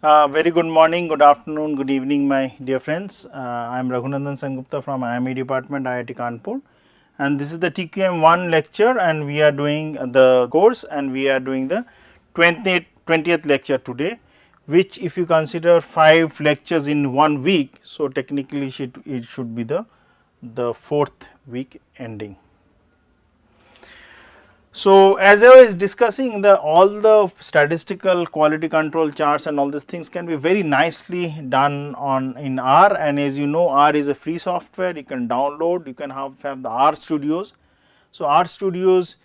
Very good morning, good afternoon, good evening, my dear friends. I am Raghunandan Sengupta from IME department, IIT Kanpur, and this is the TQM1 lecture, and we are doing the course, and we are doing the 20th lecture today, which if you consider 5 lectures in 1 week, so technically it should be the 4th week ending. So, as I was discussing, all the statistical quality control charts and all these things can be very nicely done in R, and as you know, R is a free software. You can download, you can have the R Studios. So, R Studios,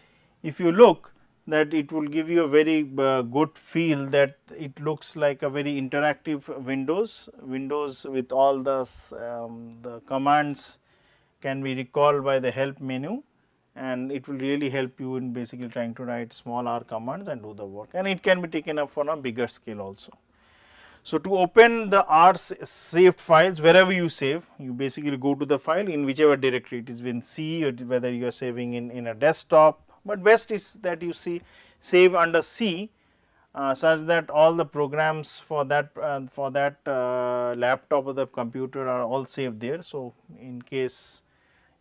if you look, that it will give you a very good feel, that it looks like a very interactive Windows with all the commands can be recalled by the help menu, and it will really help you in basically trying to write small R commands and do the work, and it can be taken up on a bigger scale also. So, to open the R saved files, wherever you save, you basically go to the file in whichever directory, it is in C or whether you are saving in a desktop, but best is that you save under C, such that all the programs for that laptop or the computer are all saved there. So, in case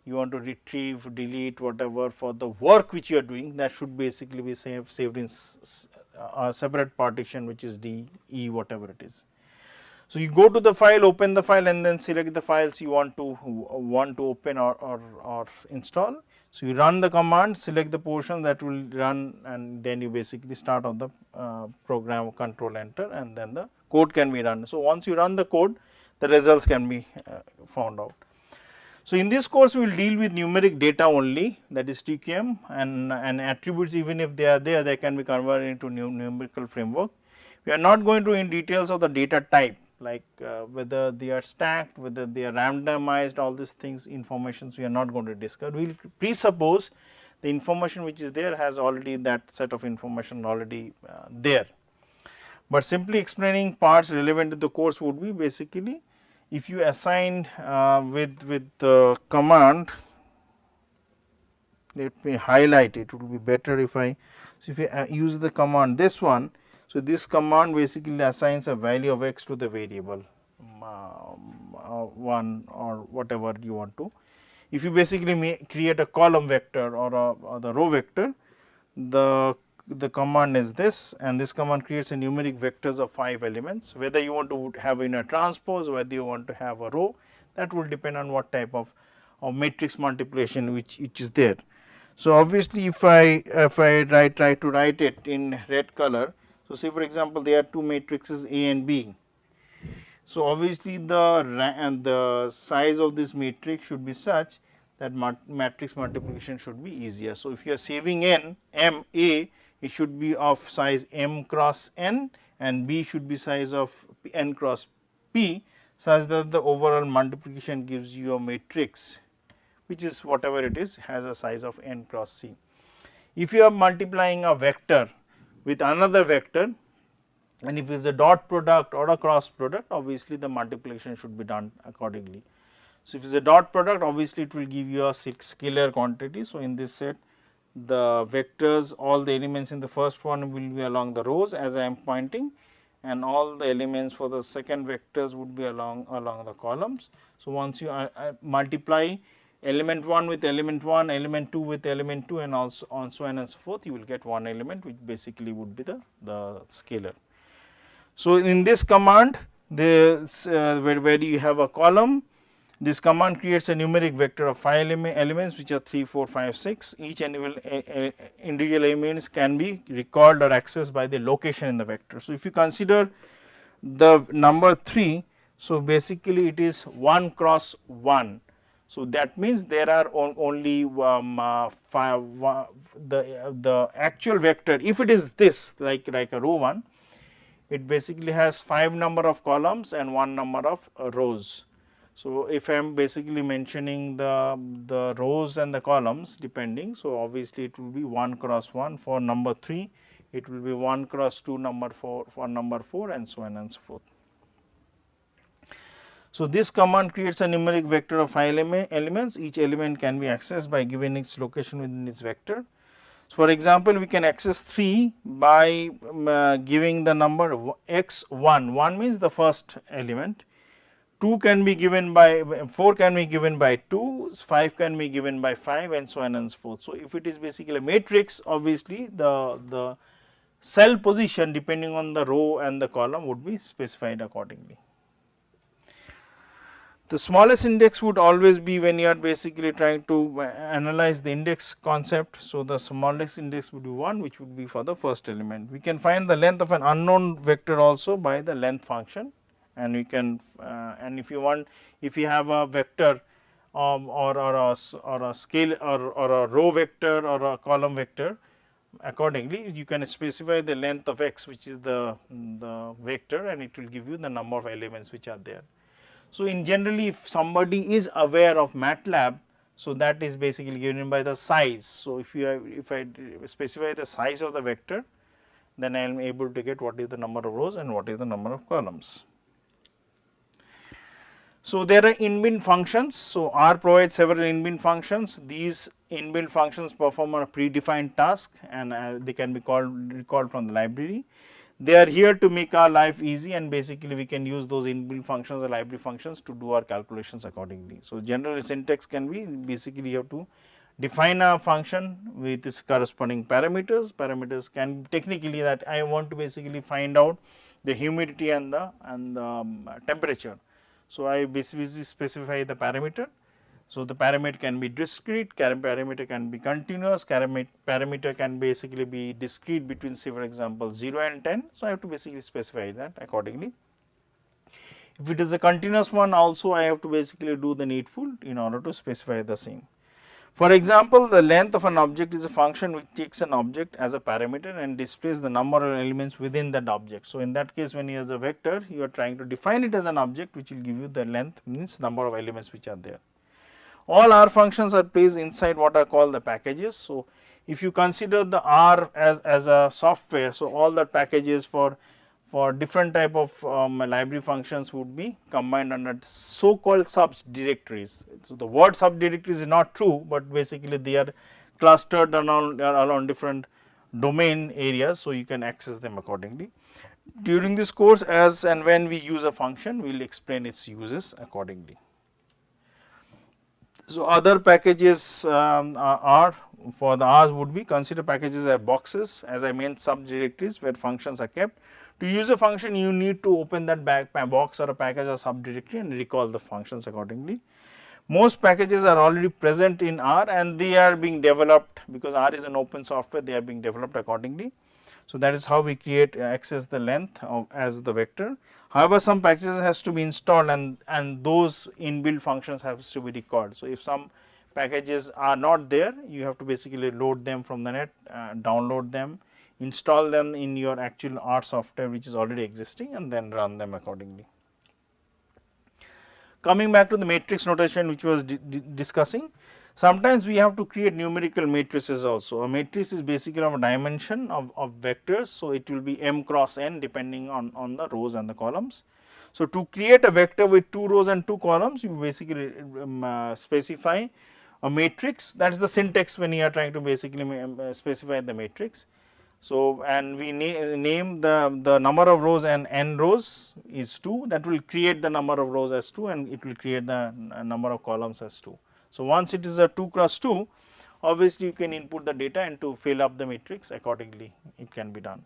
you want to retrieve, delete, whatever for the work which you are doing, that should basically be saved in a separate partition, which is D, E, whatever it is. So, you go to the file, open the file, and then select the files you want to open or install. So, you run the command, select the portion that will run, and then you basically start on the program, control enter, and then the code can be run. So, once you run the code, the results can be found out. So, in this course we will deal with numeric data only, that is TQM, and attributes, even if they are there, they can be converted into numerical framework. We are not going to in details of the data type, like whether they are stacked, whether they are randomized, all these things, informations we are not going to discuss. We will presuppose the information which is there has already that set of information already there, but simply explaining parts relevant to the course would be basically, if you assign with the command, let me highlight it, would be better if I, so if you use the command this one. So, this command basically assigns a value of x to the variable 1 or whatever you want to. If you basically create a column vector or the row vector, the command is this, and this command creates a numeric vectors of 5 elements. Whether you want to have in a transpose, whether you want to have a row, that will depend on what type of matrix multiplication which is there. So, obviously, if I try to write it in red color, so say for example, there are 2 matrices A and B. So, obviously, the size of this matrix should be such that matrix multiplication should be easier. So, if you are saving M A, it should be of size M cross N, and B should be size of N cross P, such that the overall multiplication gives you a matrix which is whatever it is, has a size of N cross C. If you are multiplying a vector with another vector, and if it is a dot product or a cross product, obviously the multiplication should be done accordingly. So, if it is a dot product, obviously it will give you a scalar quantity. So, in this set, the vectors, all the elements in the first one will be along the rows as I am pointing, and all the elements for the second vectors would be along the columns. So, once you multiply element 1 with element 1, element 2 with element 2, and also on so on and so forth, you will get one element which basically would be the scalar. So, in this command, where you have a column, this command creates a numeric vector of 5 elements, which are 3, 4, 5, 6. Each individual elements can be recalled or accessed by the location in the vector. So, if you consider the number 3, so basically it is 1 cross 1. So, that means there are only 5, the actual vector, if it is this like a row 1, it basically has 5 number of columns and 1 number of rows. So, if I am basically mentioning the rows and the columns depending, so obviously it will be 1 cross 1 for number 3, it will be 1 cross 2 number 4 for number 4, and so on and so forth. So, this command creates a numeric vector of 5 elements, each element can be accessed by giving its location within its vector. So, for example, we can access 3 by giving the number x1, 1 means the first element, 2 can be given by 4 can be given by 2, 5 can be given by 5 and so on and so forth. So, if it is basically a matrix, obviously the cell position depending on the row and the column would be specified accordingly. The smallest index would always be when you are basically trying to analyze the index concept. So, the smallest index would be 1, which would be for the first element. We can find the length of an unknown vector also by the length function, and we can and if you want, if you have a vector or a scale or a row vector or a column vector, accordingly you can specify the length of x, which is the vector, and it will give you the number of elements which are there. So, in generally, if somebody is aware of MATLAB, so that is basically given by the size. So, if I specify the size of the vector, then I am able to get what is the number of rows and what is the number of columns. So, there are inbuilt functions. So, R provides several inbuilt functions. These inbuilt functions perform a predefined task, and they can be recalled from the library. They are here to make our life easy, and basically we can use those inbuilt functions or library functions to do our calculations accordingly. So, general syntax can be basically you have to define a function with its corresponding parameters. Parameters can technically that I want to basically find out the humidity and the temperature. So, I basically specify the parameter. So, the parameter can be discrete, parameter can be continuous, parameter can basically be discrete between, say for example 0 and 10. So, I have to basically specify that accordingly. If it is a continuous one also, I have to basically do the needful in order to specify the same. For example, the length of an object is a function which takes an object as a parameter and displays the number of elements within that object. So, in that case, when you have a vector, you are trying to define it as an object which will give you the length, means number of elements which are there. All R functions are placed inside what are called the packages. So, if you consider the R as a software, so all the packages for different type of library functions would be combined under so called subdirectories. So, the word subdirectories is not true, but basically they are clustered around different domain areas. So, you can access them accordingly. During this course, as and when we use a function, we will explain its uses accordingly. So, other packages are for the R's would be consider packages as boxes, as I meant subdirectories where functions are kept. To use a function, you need to open that box or a package or subdirectory and recall the functions accordingly. Most packages are already present in R and they are being developed, because R is an open software, they are being developed accordingly. So, that is how we create access the length as the vector. However, some packages has to be installed and those inbuilt functions has to be recalled. So, if some packages are not there, you have to basically load them from the net, download them, install them in your actual R software which is already existing, and then run them accordingly. Coming back to the matrix notation which was discussing, sometimes we have to create numerical matrices also. A matrix is basically of a dimension of vectors. So, it will be m cross n depending on the rows and the columns. So, to create a vector with 2 rows and 2 columns, you basically specify a matrix. That is the syntax when you are trying to basically specify the matrix. So, and we name the number of rows and n rows is 2, that will create the number of rows as 2 and it will create the number of columns as 2. So, once it is a 2 cross 2, obviously you can input the data and to fill up the matrix accordingly it can be done.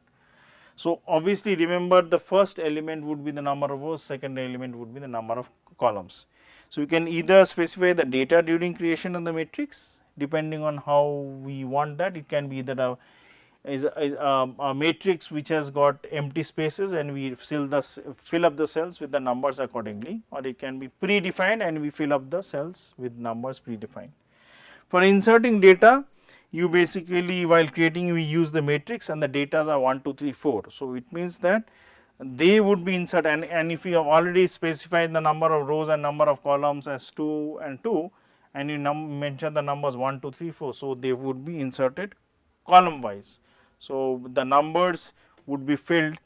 So, obviously remember the first element would be the number of rows, second element would be the number of columns. So, you can either specify the data during creation of the matrix depending on how we want that. It can be that a matrix which has got empty spaces and we fill up the cells with the numbers accordingly, or it can be predefined and we fill up the cells with numbers predefined. For inserting data, you basically while creating we use the matrix and the data are 1, 2, 3, 4. So, it means that they would be inserted, and if you have already specified the number of rows and number of columns as 2 and 2 and you mention the numbers 1, 2, 3, 4. So, they would be inserted column wise. So, the numbers would be filled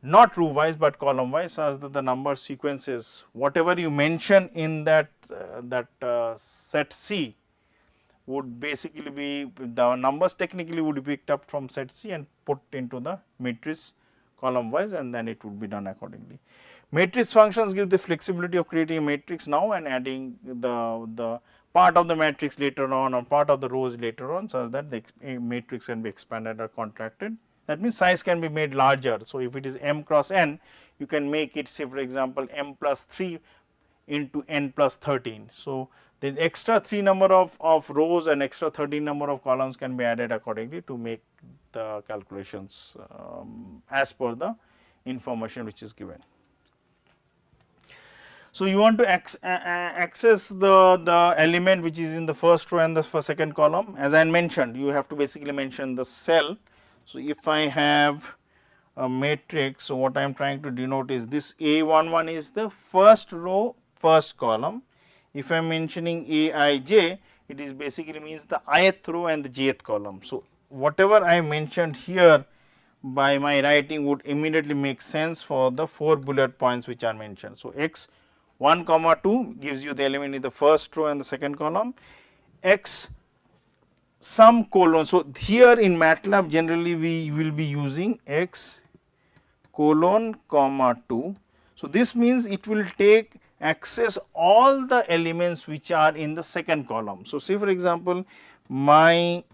not row wise, but column wise, as that the number sequences whatever you mention in that set C would basically be, the numbers technically would be picked up from set C and put into the matrix column wise, and then it would be done accordingly. Matrix functions give the flexibility of creating a matrix now and adding the part of the matrix later on or part of the rows later on, such that the matrix can be expanded or contracted. That means size can be made larger. So, if it is m cross n, you can make it, say for example, m plus 3 into n plus 13. So, the extra 3 number of rows and extra 13 number of columns can be added accordingly to make the calculations as per the information which is given. So, you want to access the element which is in the first row and the second column. As I mentioned, you have to basically mention the cell. So, if I have a matrix, so what I am trying to denote is this A11 is the first row, first column. If I am mentioning Aij, it is basically means the ith row and the jth column. So, whatever I mentioned here by my writing would immediately make sense for the 4 bullet points which are mentioned. So, x 1 comma 2 gives you the element in the first row and the second column, x some colon. So, here in MATLAB generally we will be using x colon comma 2. So, this means it will take access all the elements which are in the second column. So, say for example, my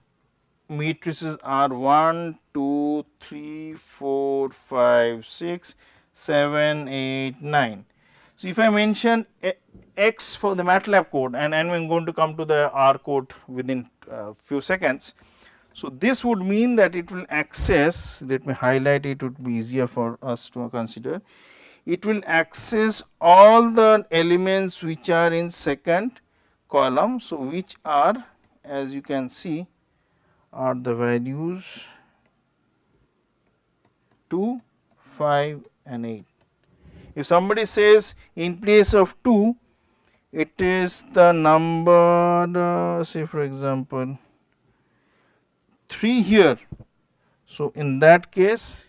matrices are 1, 2, 3, 4, 5, 6, 7, 8, 9. So, if I mention x for the MATLAB code, and I am going to come to the R code within few seconds. So, this would mean that it will access, let me highlight it, would be easier for us to consider. It will access all the elements which are in second column. So, which are, as you can see, are the values 2, 5 and 8. If somebody says in place of 2, it is the number say for example 3 here. So, in that case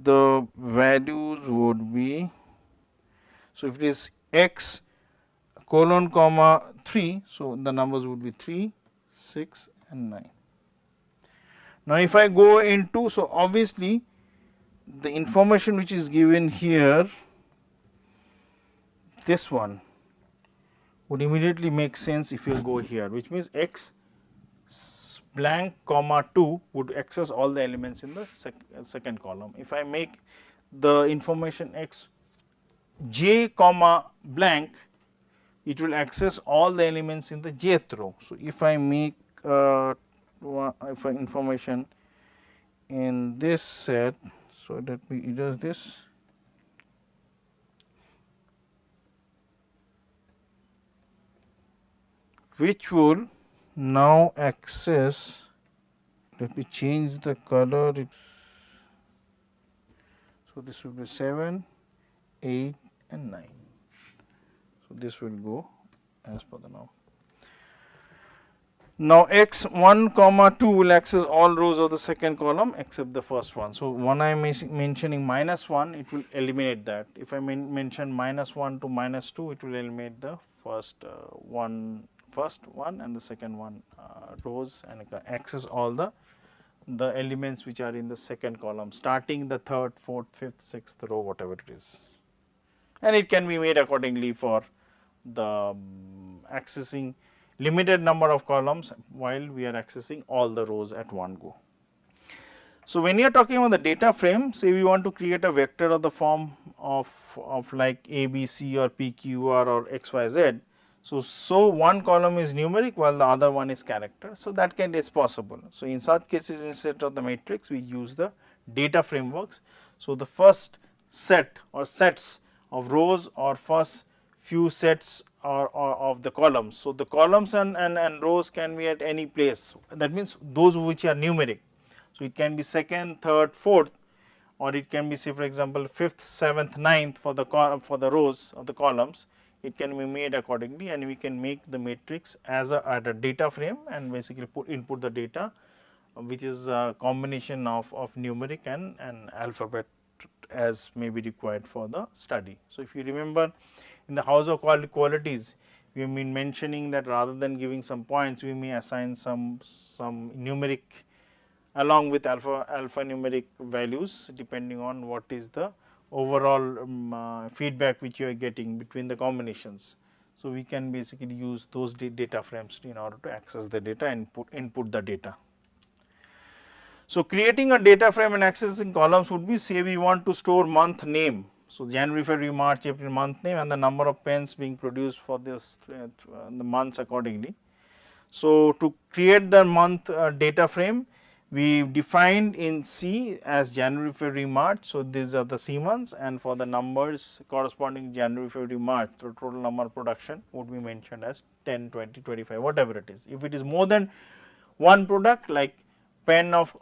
the values would be, so if it is x colon comma 3, so the numbers would be 3, 6 and 9. Now, if I go into, so obviously the information which is given here, this one would immediately make sense if you go here, which means x blank comma 2 would access all the elements in the second column. If I make the information x j comma blank, it will access all the elements in the jth row. So, if I make information in this set, so let me erase this. Which will now access, let me change the color, so this will be 7, 8 and 9. So, this will go as per the norm. Now, x 1 comma 2 will access all rows of the second column except the first one. So, when I am mentioning minus 1, it will eliminate that. If I mention minus 1 to minus 2, it will eliminate the first one and the second one rows and access all the elements which are in the second column, starting the third, fourth, fifth, sixth row, whatever it is. And it can be made accordingly for the accessing limited number of columns while we are accessing all the rows at one go. So, when you are talking about the data frame, say we want to create a vector of the form of like A, B, C or P, Q, R or X, Y, Z. So, one column is numeric while the other one is character. So, that is possible. So, in such cases, instead of the matrix, we use the data frameworks. So, the first set or sets of rows or first few sets or of the columns. So, the columns and rows can be at any place. That means those which are numeric. So, it can be second, third, fourth, or it can be, say for example, fifth, seventh, ninth for the rows of the columns. It can be made accordingly, and we can make the matrix as a data frame and basically input the data, which is a combination of numeric and alphabet as may be required for the study. So, if you remember in the house of qualities, we have been mentioning that rather than giving some points, we may assign some numeric along with alphanumeric values depending on what is the overall feedback which you are getting between the combinations. So, we can basically use those data frames in order to access the data and input the data. So, creating a data frame and accessing columns would be, say we want to store month name. So, January, February, March, April month name and the number of pens being produced for this the months accordingly. So, to create the month data frame, we defined in C as January, February, March. So, these are the 3 months, and for the numbers corresponding January, February, March, the total number of production would be mentioned as 10, 20, 25, whatever it is. If it is more than one product, like pen of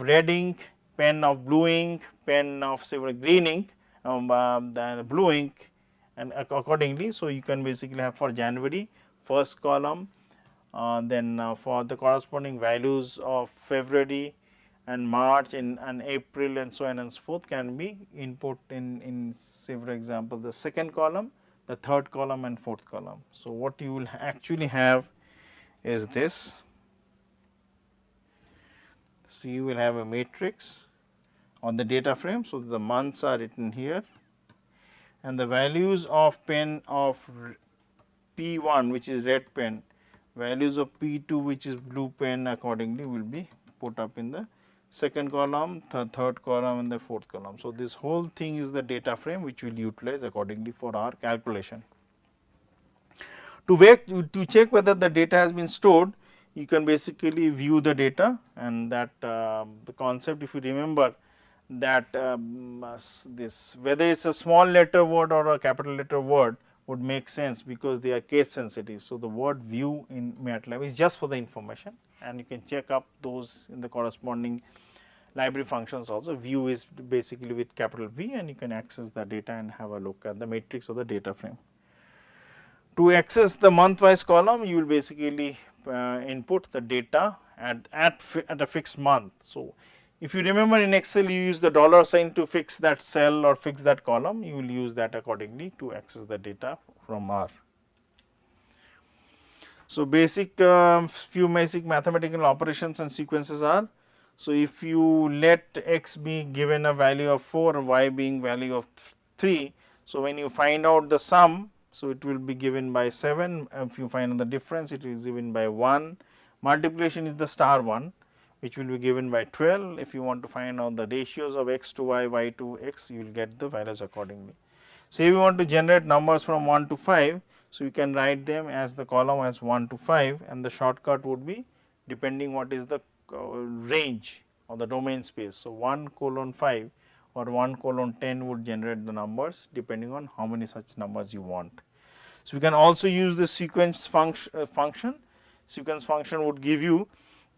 red ink, pen of blue ink, pen of say green ink, the blue ink, and accordingly. So, you can basically have for January first column, then for the corresponding values of February and March and April and so on and so forth can be input in say for example, the second column, the third column and fourth column. So, what you will actually have is this. So, you will have a matrix on the data frame. So, the months are written here and the values of pen of P1 which is red pen, values of P2 which is blue pen accordingly will be put up in the second column, third column and the fourth column. So, this whole thing is the data frame which we will utilize accordingly for our calculation. To check whether the data has been stored, you can basically view the data, and that the concept, if you remember that this whether it is a small letter word or a capital letter word would make sense because they are case sensitive. So, the word view in MATLAB is just for the information, and you can check up those in the corresponding library functions also. View is basically with capital V, and you can access the data and have a look at the matrix of the data frame. To access the month wise column, you will basically input the data at a fixed month. So, if you remember in Excel you use the dollar sign to fix that cell or fix that column, you will use that accordingly to access the data from R. So, basic few basic mathematical operations and sequences are, so if you let x be given a value of 4 and y being value of 3, so when you find out the sum, so it will be given by 7, if you find the difference it is given by 1, multiplication is the star 1 which will be given by 12. If you want to find out the ratios of x to y, y to x, you will get the values accordingly. Say we want to generate numbers from 1 to 5, so you can write them as the column as 1 to 5, and the shortcut would be depending what is the range or the domain space. So, 1:5 or 1:10 would generate the numbers depending on how many such numbers you want. So, we can also use the sequence function. Sequence function would give you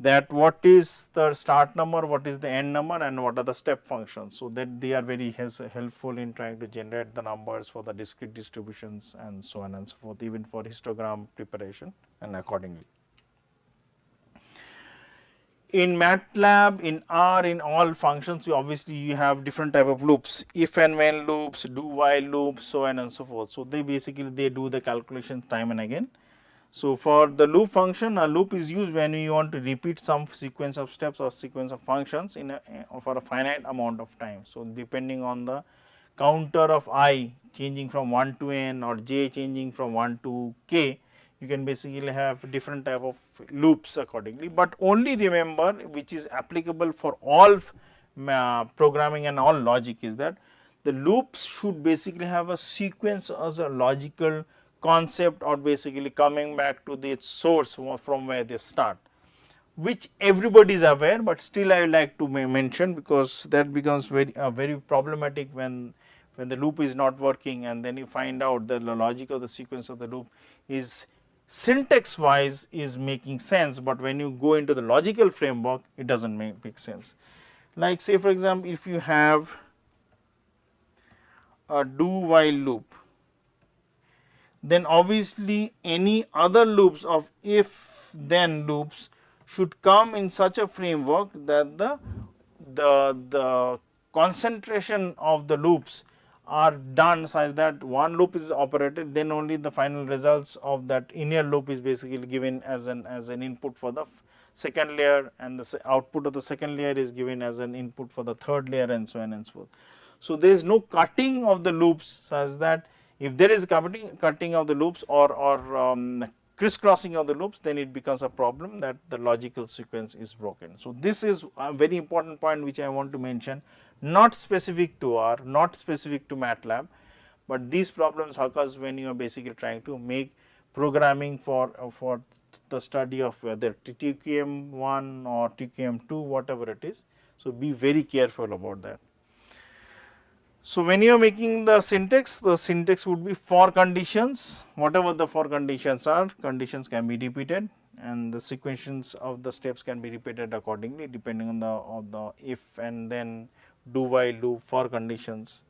that what is the start number, what is the end number, and what are the step functions. So, that they are very helpful in trying to generate the numbers for the discrete distributions and so on and so forth, even for histogram preparation and accordingly. In MATLAB, in R, in all functions, you have different type of loops, if and when loops, do while loops, so on and so forth. So, they do the calculation time and again. So, for the loop function, a loop is used when you want to repeat some sequence of steps or sequence of functions for a finite amount of time. So, depending on the counter of I changing from 1 to n or j changing from 1 to k, you can basically have different type of loops accordingly, but only remember which is applicable for all programming and all logic is that the loops should basically have a sequence as a logical concept or basically coming back to the source from where they start, which everybody is aware, but still I would like to mention because that becomes very problematic when the loop is not working and then you find out that the logic of the sequence of the loop is syntax wise is making sense, but when you go into the logical framework it does not make sense. Like say for example, if you have a do while loop, then obviously any other loops of if then loops should come in such a framework that the concentration of the loops are done such that one loop is operated, then only the final results of that inner loop is basically given as an input for the second layer, and the output of the second layer is given as an input for the third layer, and so on and so forth. So, there is no cutting of the loops such that if there is cutting of the loops or crisscrossing of the loops, then it becomes a problem that the logical sequence is broken. So, this is a very important point which I want to mention, not specific to R, not specific to MATLAB, but these problems occurs when you are basically trying to make programming for the study of whether TQM1 or TQM2, whatever it is. So, be very careful about that. So, when you are making the syntax would be for conditions, whatever the for conditions are, conditions can be repeated, and the sequences of the steps can be repeated accordingly depending on the if and then do while loop for conditions.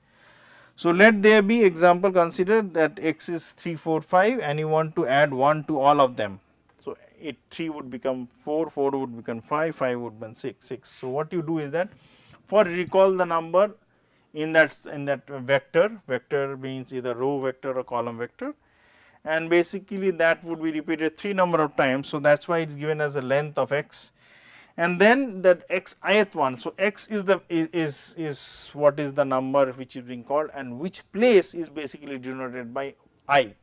So, let there be example, consider that x is 3, 4, 5 and you want to add 1 to all of them. So, 3 would become 4, 4 would become 5, 5 would become 6. So, what you do is that for recall the number in that vector means either row vector or column vector, and basically that would be repeated 3 number of times. So, that is why it is given as a length of x, and then that x ith one. So, x is the is what is the number which is being called, and which place is basically denoted by I.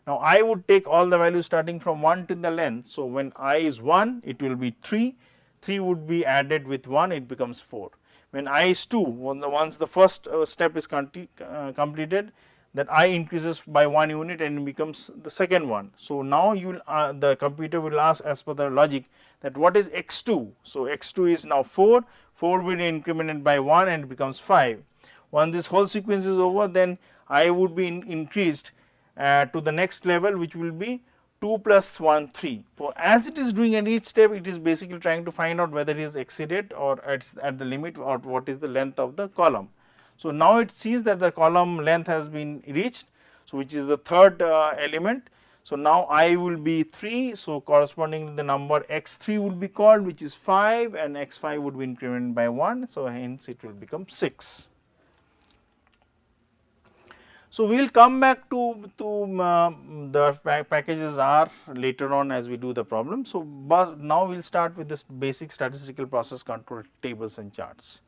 Now, I would take all the values starting from 1 to the length. So, when I is 1, it will be 3, 3 would be added with 1, it becomes 4. When I is 2, once the first step is completed, that I increases by 1 unit and it becomes the second one. So, now you will the computer will ask as per the logic that what is x2. So, x2 is now 4, 4 will be incremented by 1 and it becomes 5. Once this whole sequence is over, then I would be increased to the next level, which will be 2 plus 1 3. So, as it is doing at each step, it is basically trying to find out whether it is exceeded or at the limit or what is the length of the column. So, now it sees that the column length has been reached, so which is the third element. So, now I will be 3. So, corresponding to the number x3 would be called, which is 5, and x5 would be incremented by 1. So, hence it will become 6. So, we will come back to the packages R later on as we do the problem. So, now we will start with this basic statistical process control tables and charts.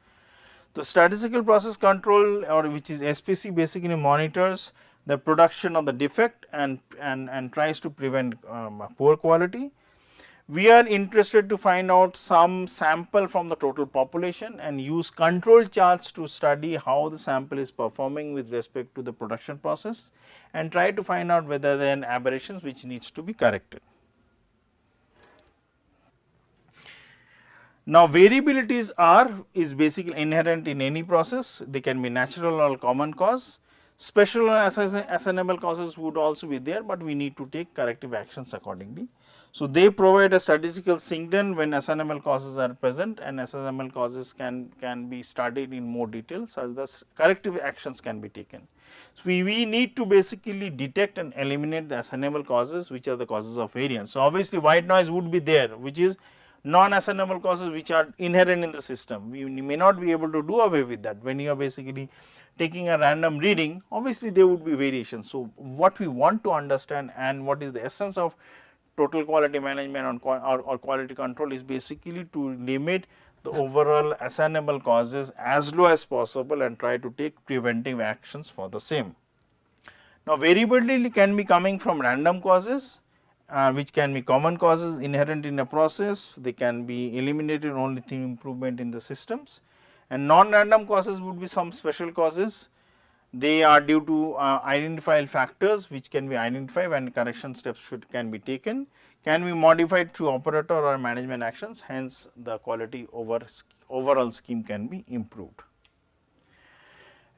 The statistical process control, or which is SPC, basically monitors the production of the defect and tries to prevent poor quality. We are interested to find out some sample from the total population and use control charts to study how the sample is performing with respect to the production process, and try to find out whether there are aberrations which needs to be corrected. Now, variabilities is basically inherent in any process. They can be natural or common cause. Special or assignable causes would also be there, but we need to take corrective actions accordingly. So, they provide a statistical signal when assignable causes are present, and assignable causes can be studied in more detail such that corrective actions can be taken. So, we need to basically detect and eliminate the assignable causes, which are the causes of variance. So, obviously white noise would be there, which is non-assignable causes which are inherent in the system. We may not be able to do away with that. When you are basically taking a random reading, obviously there would be variations. So, what we want to understand and what is the essence of total quality management or quality control is basically to limit the overall assignable causes as low as possible and try to take preventive actions for the same. Now, variability can be coming from random causes, which can be common causes inherent in a process. They can be eliminated only through improvement in the systems, and non-random causes would be some special causes. They are due to identified factors which can be identified and correction steps can be taken, can be modified through operator or management actions, hence the quality overall scheme can be improved.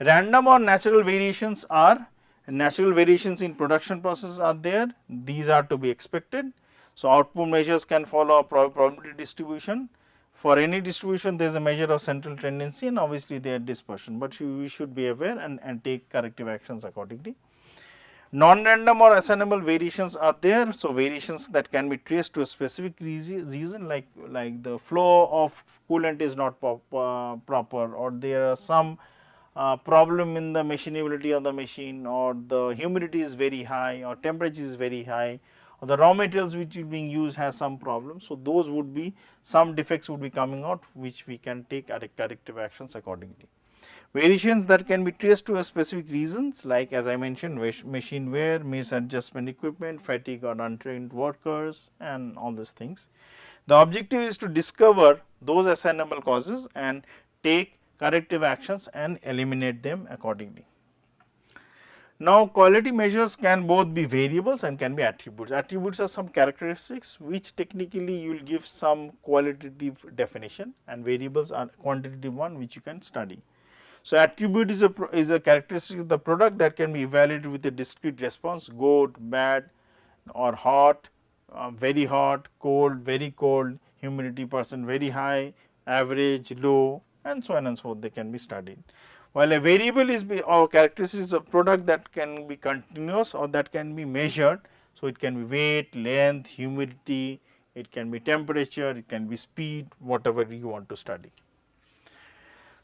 Random or natural variations are, natural variations in production process are there, these are to be expected. So, output measures can follow a probability distribution. For any distribution, there is a measure of central tendency and obviously their dispersion, but we should be aware and take corrective actions accordingly. Non-random or assignable variations are there. So, variations that can be traced to a specific reason like the flow of coolant is not proper, or there are some problem in the machinability of the machine, or the humidity is very high, or temperature is very high, or the raw materials which is being used has some problem. So, those would be some defects would be coming out, which we can take corrective actions accordingly. Variations that can be traced to a specific reasons, like as I mentioned, machine wear, misadjustment equipment, fatigue or untrained workers, and all these things. The objective is to discover those assignable causes and take corrective actions and eliminate them accordingly. Now, quality measures can both be variables and can be attributes. Attributes are some characteristics which technically you will give some qualitative definition, and variables are quantitative one which you can study. So, attribute is a characteristic of the product that can be evaluated with a discrete response: good, bad, or hot, very hot, cold, very cold, humidity percent very high, average, low, and so on and so forth. They can be studied. While a variable is or characteristics of product that can be continuous or that can be measured. So, it can be weight, length, humidity, it can be temperature, it can be speed, whatever you want to study.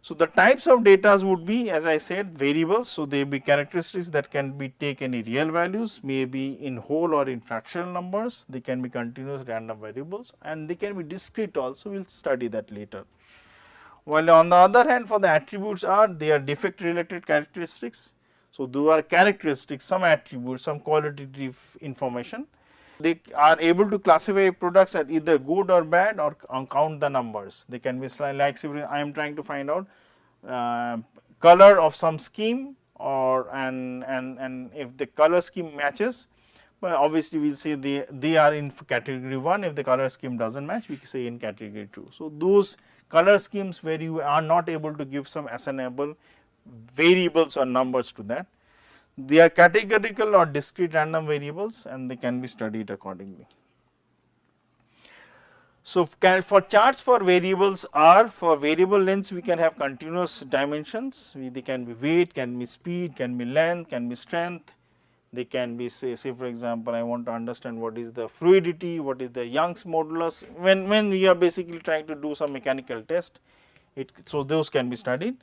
So, the types of data would be, as I said, variables. So, they be characteristics that can be take any real values, may be in whole or in fractional numbers, they can be continuous random variables, and they can be discrete also. We will study that later. While on the other hand, for the attributes they are defect related characteristics. So, those are characteristics, some attributes, some qualitative information. They are able to classify products as either good or bad, or count the numbers. They can be like, I am trying to find out color of some scheme, or and if the color scheme matches, but obviously we will say they are in category 1. If the color scheme does not match, we say in category 2. So, those color schemes where you are not able to give some assignable variables or numbers to that, they are categorical or discrete random variables, and they can be studied accordingly. So, for charts for variables for variable lengths we can have continuous dimensions. They can be weight, can be speed, can be length, can be strength. They can be say for example, I want to understand what is the fluidity, what is the Young's modulus, when we are basically trying to do some mechanical test. So, those can be studied.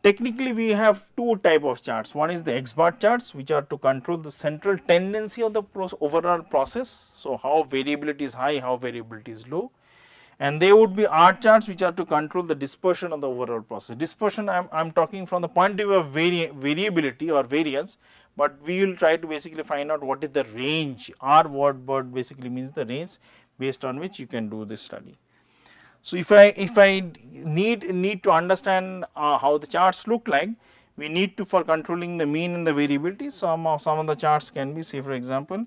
Technically, we have two type of charts. One is the X-bar charts, which are to control the central tendency of the overall process. So, how variability is high, how variability is low, and there would be R charts which are to control the dispersion of the overall process. Dispersion I am talking from the point of view of variability or variance, but we will try to basically find out what is the range. R word basically means the range based on which you can do this study. So, if I need to understand how the charts look like, we need to, for controlling the mean and the variability, some of the charts can be, say for example,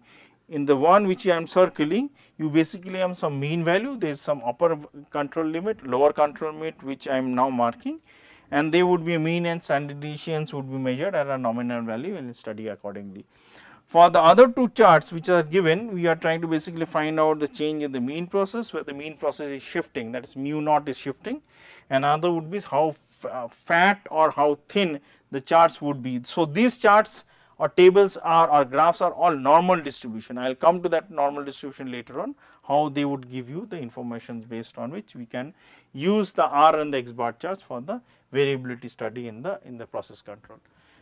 in the one which I am circling, you basically have some mean value, there is some upper control limit, lower control limit which I am now marking, and there would be a mean and standard deviations would be measured at a nominal value and study accordingly. For the other two charts which are given, we are trying to basically find out the change in the mean process, where the mean process is shifting, that is mu naught is shifting. Another would be how fat or how thin the charts would be. So, these charts or tables or graphs are all normal distribution. I will come to that normal distribution later on, how they would give you the information based on which we can use the R and the X bar charts for the variability study in the process control.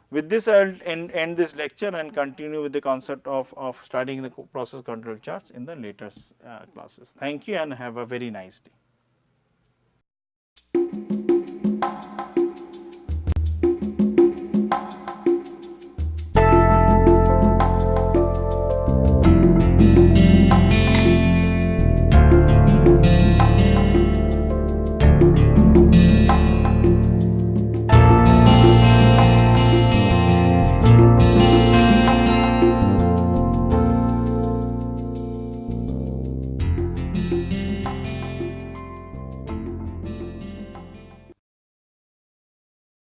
With this, I will end this lecture and continue with the concept of studying the process control charts in the later classes. Thank you and have a very nice day.